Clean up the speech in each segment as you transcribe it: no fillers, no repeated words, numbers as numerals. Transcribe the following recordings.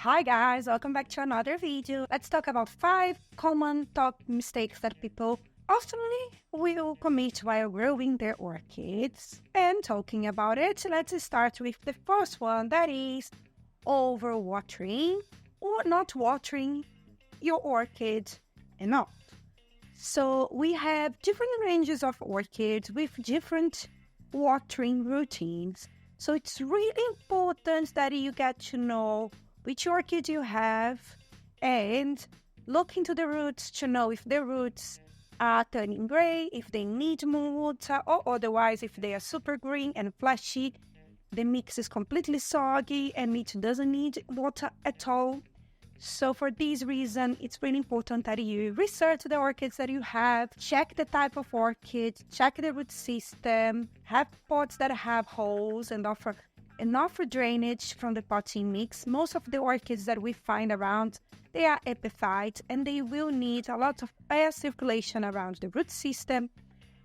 Hi guys, welcome back to another video. Let's talk about 5 common top mistakes that people oftenly will commit while growing their orchids. And talking about it, let's start with the first one, that is overwatering or not watering your orchid enough. So we have different ranges of orchids with different watering routines. So it's really important that you get to know which orchid you have and look into the roots to know if the roots are turning gray, if they need more water, or otherwise if they are super green and fleshy, the mix is completely soggy and it doesn't need water at all. So for this reason, it's really important that you research the orchids that you have, check the type of orchid, check the root system, have pots that have holes and offer enough drainage from the potting mix. Most of the orchids that we find around, they are epiphytes and they will need a lot of air circulation around the root system.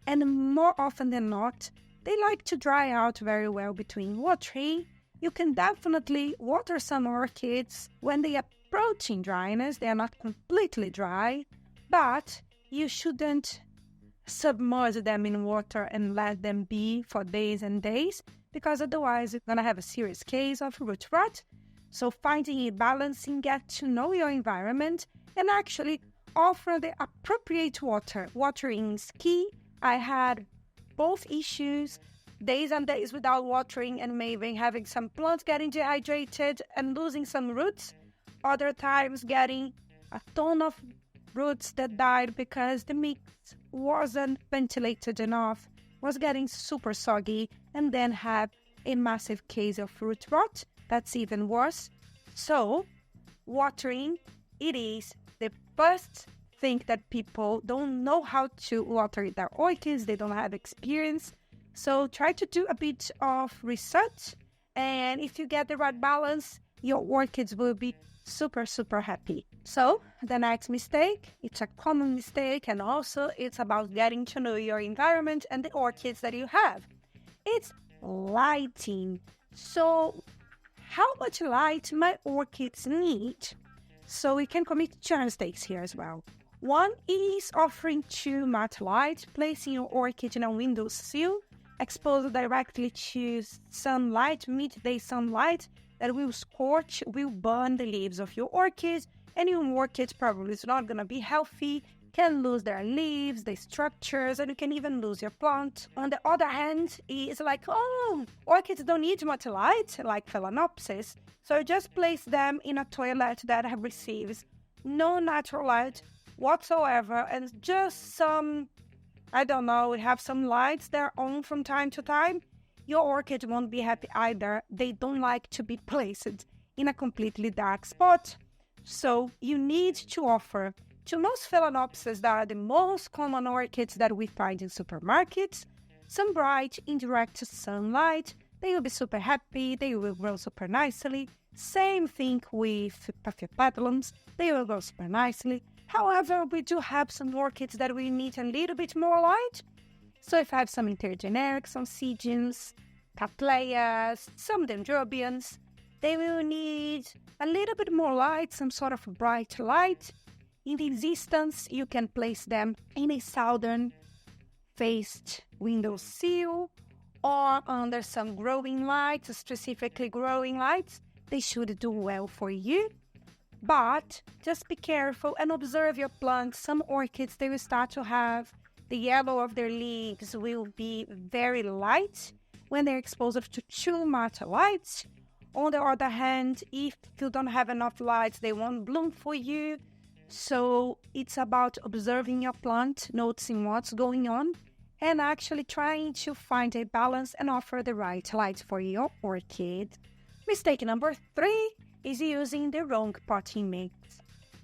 And more often than not, they like to dry out very well between watering. You can definitely water some orchids when they are approaching dryness. They are not completely dry, but you shouldn't submerge them in water and let them be for days and days, because otherwise you're going to have a serious case of root rot. So finding a balance in get to know your environment and actually offer the appropriate water. Watering is key. I had both issues, days and days without watering and maybe having some plants getting dehydrated and losing some roots. Other times getting a ton of roots that died because the mix wasn't ventilated enough, was getting super soggy, and then have a massive case of root rot. That's even worse. So watering, it is the first thing that people don't know how to water their orchids. They don't have experience. So try to do a bit of research, and if you get the right balance, your orchids will be super happy. So the next mistake, it's a common mistake, and also it's about getting to know your environment and the orchids that you have. It's lighting. So how much light my orchids need? So we can commit two mistakes here as well. One is offering too much light, placing your orchid in a windowsill, exposed directly to sunlight, midday sunlight, that will scorch, will burn the leaves of your orchid, and your orchid probably is not going to be healthy, can lose their leaves, their structures, and you can even lose your plant. On the other hand, it's like, orchids don't need much light, like Phalaenopsis, so just place them in a toilet that receives no natural light whatsoever, and just some, we have some lights that are on from time to time. Your orchid won't be happy either. They don't like to be placed in a completely dark spot. So you need to offer to most Phalaenopsis, that are the most common orchids that we find in supermarkets, some bright indirect sunlight. They will be super happy. They will grow super nicely. Same thing with Paphiopedilums. They will grow super nicely. However, we do have some orchids that we need a little bit more light. So if I have some intergeneric, some Sigeums, Cattleyas, some Dendrobians, they will need a little bit more light, some sort of bright light. In this instance, you can place them in a southern-faced windowsill or under some growing lights, specifically growing lights. They should do well for you. But just be careful and observe your plants. Some orchids, they will start to have the yellow of their leaves will be very light when they're exposed to too much light. On the other hand, if you don't have enough light, they won't bloom for you. So it's about observing your plant, noticing what's going on, and actually trying to find a balance and offer the right light for your orchid. Mistake number 3 is using the wrong potting mix.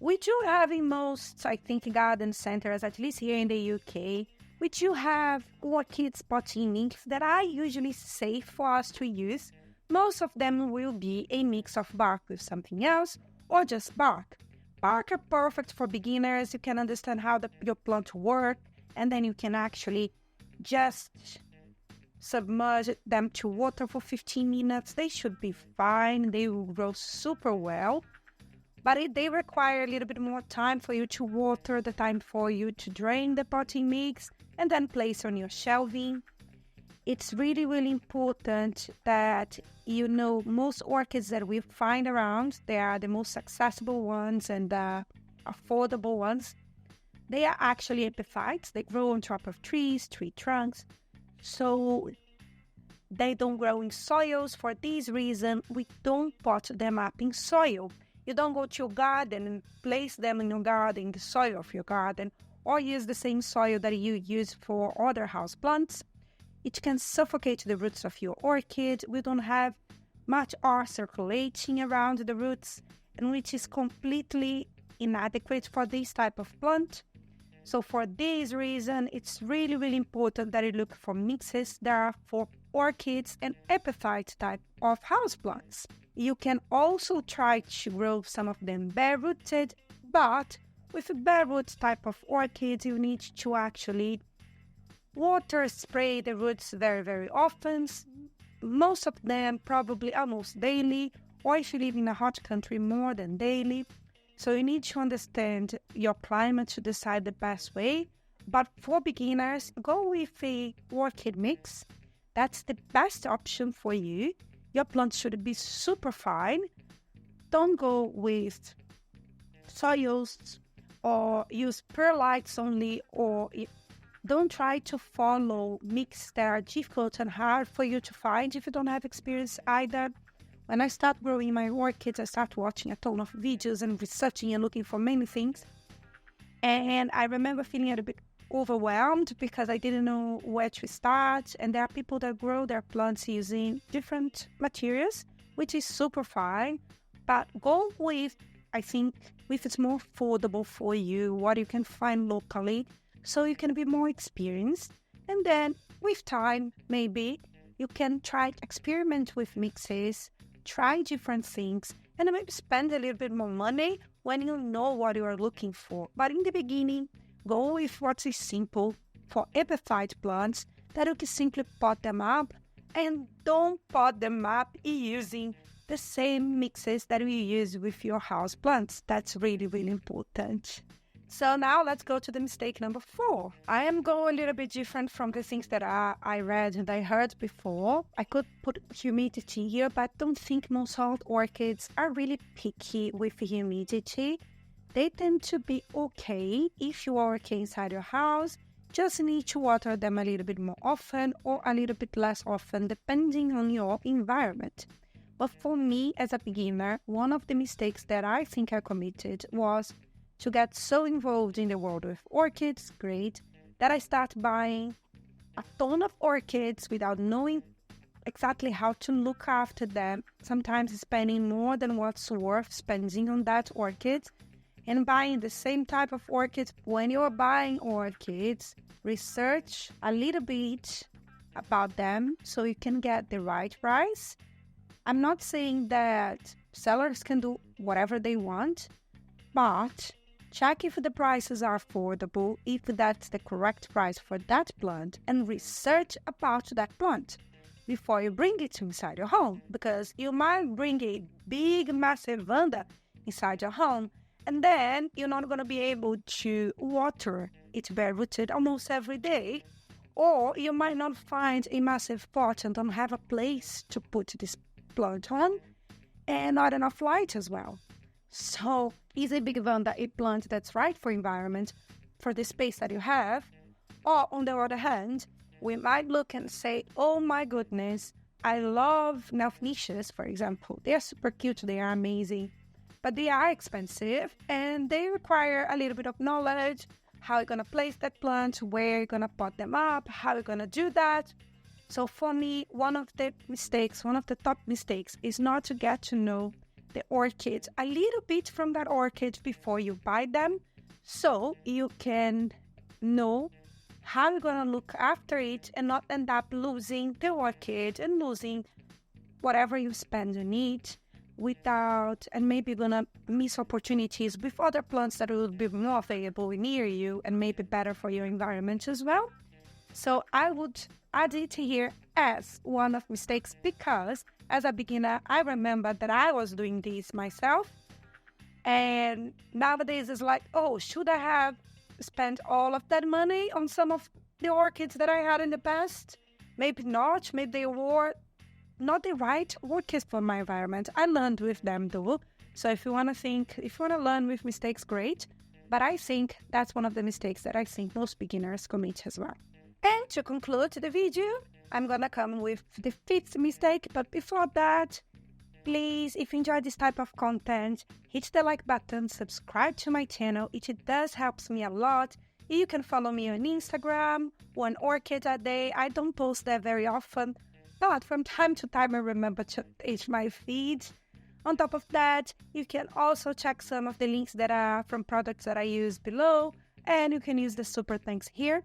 We do have in most, garden centers, at least here in the UK, we do have orchids potting mix that are usually safe for us to use. Most of them will be a mix of bark with something else or just bark. Bark are perfect for beginners. You can understand how your plant works, and then you can actually just submerge them to water for 15 minutes. They should be fine. They will grow super well. but they require a little bit more time for you to water, the time for you to drain the potting mix, and then place on your shelving. It's really, really important that you know most orchids that we find around, they are the most accessible ones and the affordable ones. They are actually epiphytes. They grow on top of trees, tree trunks. So they don't grow in soils. For this reason, we don't pot them up in soil. You don't go to your garden and place them in your garden, in the soil of your garden, or use the same soil that you use for other house plants. It can suffocate the roots of your orchid. We don't have much air circulating around the roots, and which is completely inadequate for this type of plant. So for this reason, it's really, really important that you look for mixes that are for orchids and epiphyte type of houseplants. You can also try to grow some of them bare-rooted, but with a bare-root type of orchids, you need to actually water, spray the roots very, very often. Most of them probably almost daily, or if you live in a hot country, more than daily. So you need to understand your climate to decide the best way. But for beginners, go with a orchid mix. That's the best option for you. Your plant should be super fine. Don't go with soils or use perlites only, or don't try to follow mix that are difficult and hard for you to find if you don't have experience either. When I start growing my orchids, I start watching a ton of videos and researching and looking for many things. And I remember feeling a bit overwhelmed because I didn't know where to start. And there are people that grow their plants using different materials, which is super fine. But go with, I think, if it's more affordable for you, what you can find locally, so you can be more experienced. And then with time, maybe you can try experiment with mixes, try different things, and maybe spend a little bit more money when you know what you are looking for. But in the beginning, go with what is simple for epiphyte plants, that you can simply pot them up, and don't pot them up using the same mixes that you use with your house plants. That's really, really important. So now let's go to the mistake number 4. I am going a little bit different from the things that I read and I heard before. I could put humidity here, but don't think most hot orchids are really picky with humidity. They tend to be okay if you are okay inside your house. Just need to water them a little bit more often or a little bit less often, depending on your environment. But for me, as a beginner, one of the mistakes that I think I committed was to get so involved in the world of orchids, that I start buying a ton of orchids without knowing exactly how to look after them, sometimes spending more than what's worth spending on that orchid, and buying the same type of orchids. When you're buying orchids, research a little bit about them so you can get the right price. I'm not saying that sellers can do whatever they want, but check if the prices are affordable, if that's the correct price for that plant, and research about that plant before you bring it inside your home, because you might bring a big, massive vanda inside your home, and then you're not going to be able to water it bare-rooted almost every day, or you might not find a massive pot and don't have a place to put this plant on, and not enough light as well. So is a big vanda a plant that's right for environment, for the space that you have? Or on the other hand, we might look and say, oh my goodness, I love Nelphnicias, for example. They are super cute, they are amazing, but they are expensive and they require a little bit of knowledge. How you're going to place that plant, where you're going to pot them up, how you're going to do that. So for me, one of the top mistakes is not to get to know the orchids a little bit from that orchid before you buy them, so you can know how you're going to look after it and not end up losing the orchid and losing whatever you spend on it and maybe going to miss opportunities with other plants that will be more available near you and maybe better for your environment as well. So I would add it here as one of mistakes, because as a beginner, I remember that I was doing this myself. And nowadays it's like, oh, should I have spent all of that money on some of the orchids that I had in the past? Maybe not. Maybe they were not the right orchids for my environment. I learned with them though. So if you want to learn with mistakes, great. But I think that's one of the mistakes that I think most beginners commit as well. And to conclude the video, I'm gonna come with the 5th mistake. But before that, please, if you enjoy this type of content, hit the like button, subscribe to my channel. It does help me a lot. You can follow me on Instagram, 1 orchid a day. I don't post there very often, but from time to time I remember to update my feed. On top of that, you can also check some of the links that are from products that I use below, and you can use the super thanks here.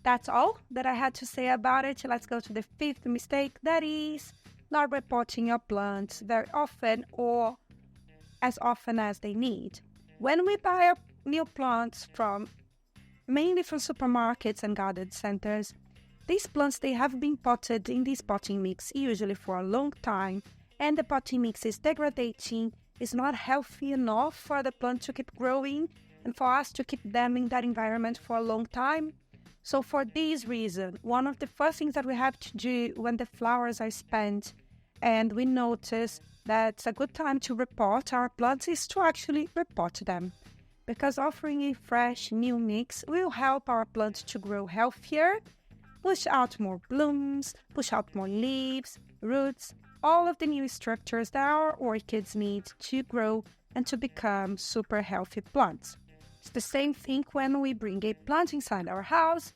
That's all that I had to say about it. Let's go to the 5th mistake, that is not repotting your plants very often or as often as they need. When we buy new plants mainly from supermarkets and garden centers, these plants, they have been potted in this potting mix usually for a long time, and the potting mix is degrading, is not healthy enough for the plant to keep growing and for us to keep them in that environment for a long time. So for this reason, one of the first things that we have to do when the flowers are spent and we notice that it's a good time to repot our plants is to actually repot them. Because offering a fresh new mix will help our plants to grow healthier, push out more blooms, push out more leaves, roots, all of the new structures that our orchids need to grow and to become super healthy plants. It's the same thing when we bring a plant inside our house,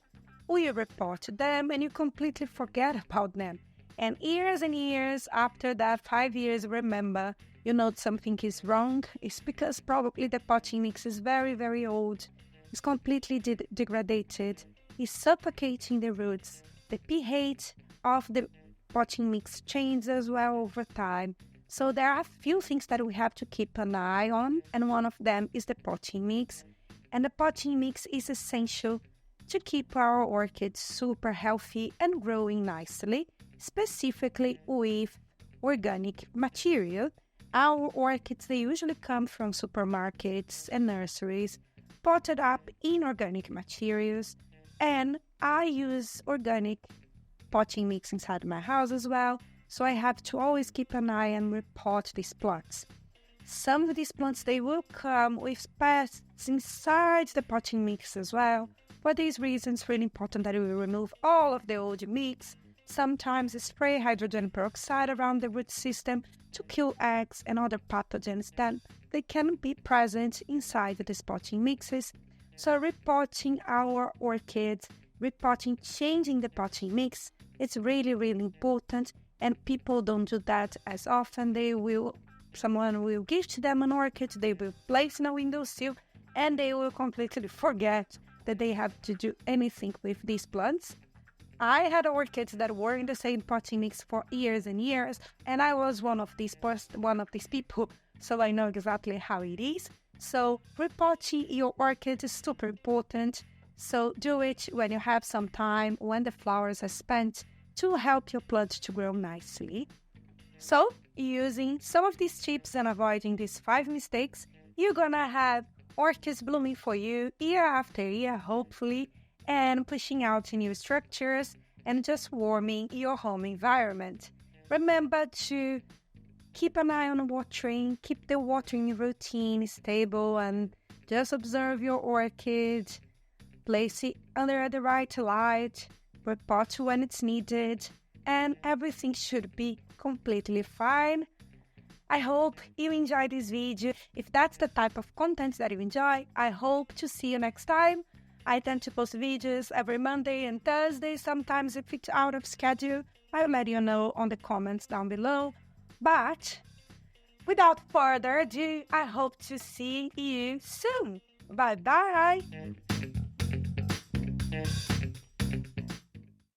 we repot them and you completely forget about them. And years after that, 5 years, remember, you know something is wrong. It's because probably the potting mix is very, very old. It's completely degraded. It's suffocating the roots. The pH of the potting mix changes as well over time. So there are a few things that we have to keep an eye on, and one of them is the potting mix. And the potting mix is essential to keep our orchids super healthy and growing nicely, specifically with organic material. Our orchids, they usually come from supermarkets and nurseries, potted up in organic materials, and I use organic potting mix inside my house as well, so I have to always keep an eye and repot these plants. Some of these plants, they will come with pests inside the potting mix as well. For these reasons, it's really important that we remove all of the old mix. Sometimes spray hydrogen peroxide around the root system to kill eggs and other pathogens that they can be present inside the potting mixes. So repotting our orchids, changing the potting mix, it's really, really important, and people don't do that as often. Someone will gift them an orchid, they will place in a windowsill, and they will completely forget that they have to do anything with these plants. I had orchids that were in the same potting mix for years and years, and I was one of these people, so I know exactly how it is. So repotting your orchid is super important. So do it when you have some time, when the flowers are spent, to help your plant to grow nicely. So using some of these tips and avoiding these 5 mistakes, you're gonna have orchids blooming for you year after year, hopefully, and pushing out new structures and just warming your home environment. Remember to keep an eye on watering, keep the watering routine stable, and just observe your orchid, place it under the right light, repot when it's needed, and everything should be completely fine. I hope you enjoyed this video. If that's the type of content that you enjoy, I hope to see you next time. I tend to post videos every Monday and Thursday. Sometimes if it's out of schedule, I'll let you know on the comments down below. But without further ado, I hope to see you soon. Bye-bye.